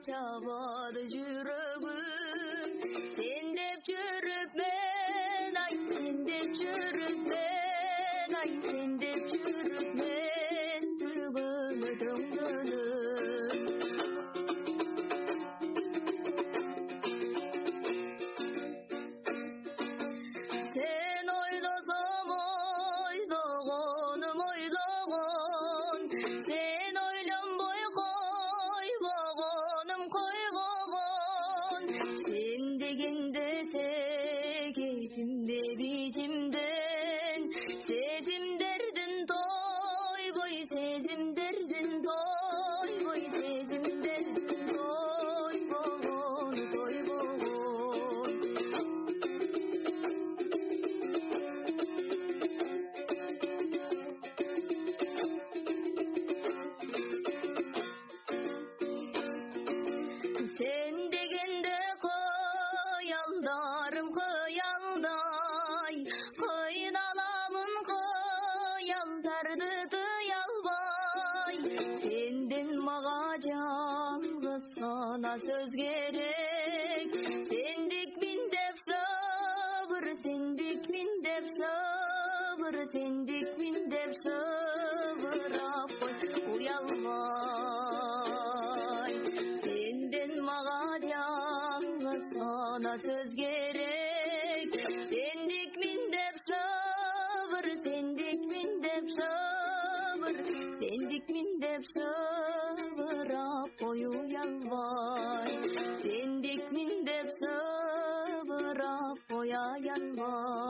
çabadı yüreğim. Sen dep жүрüp men, ay sen dep жүрüp men, ay sen dep жүрüp men, tügümüdüm gönül. Sen oylasam oyloğunum oyloğun, sen oylanboy koyboğunum koyboğun. Sen degende segimde bizimden, sezim derdin toy boy, sezim derdin toy boy, sezim derdin toy boğun, toy boğun. Sen degende koyaldarım koyalday, koynalamın koyaldardı dıyalbay. Senden mağa жалғыз sana söz gerek, sendik min dep sabır, sendik min dep sabır, sendik min dep sabır, apoy uyalmay. Senden mağa жалғыз sana söz gerek, sendik min dep sabır, sendik min dep sabır, sendik min dep sabır, apoy uyalmay. Sendik min dep sabır, apoy uyalmay.